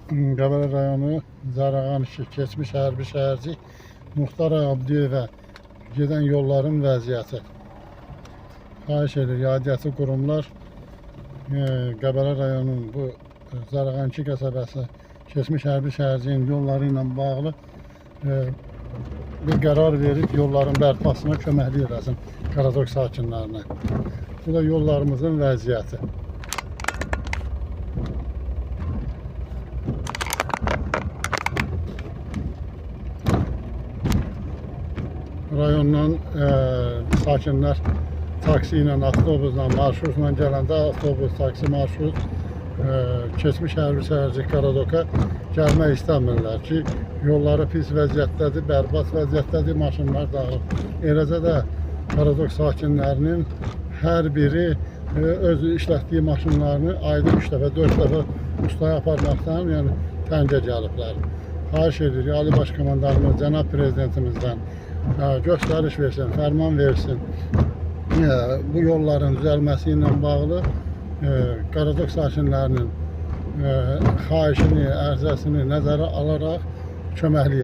Qəbələ rayonu Zarağan keçmiş hərbi şəhərci Muxtar Abdiyevə gedən yolların vəziyyəti. Xahiş edir, aidiyyatı qurumlar Qəbələ rayonunun bu Zarağan qəsəbəsi keçmiş hərbi şəhərcinin yolları ilə bağlı bir qərar verib yolların bərpasına köməklik eləsin Qaradok sakinlərinə. Bu da yollarımızın vəziyyəti. Rayondan sakinlər taksi ilə, avtobusla, marşrutla gələndə avtobus, taksi, marşrut keçmiş hərbi şəhərci Qaradoka gəlmək istəmirlər ki, yolları pis vəziyyətdədir, bərbad vəziyyətdədir, maşınlar dağılıb. Eləcə də Qaradok sakinlərinin hər biri öz işlətdiyi maşınlarını ayda 3 dəfə, 4 dəfə ustaya aparmaqdan təngə gəliblər. Xahiş edirik, Ali Baş Komandanımız, Cənab Prezidentimizdən göstəriş versin, fərman versin. Bu yolların düzəlməsi ilə bağlı Qaradok sakinlərinin xahişini, ərzəsini nəzərə alaraq köməklik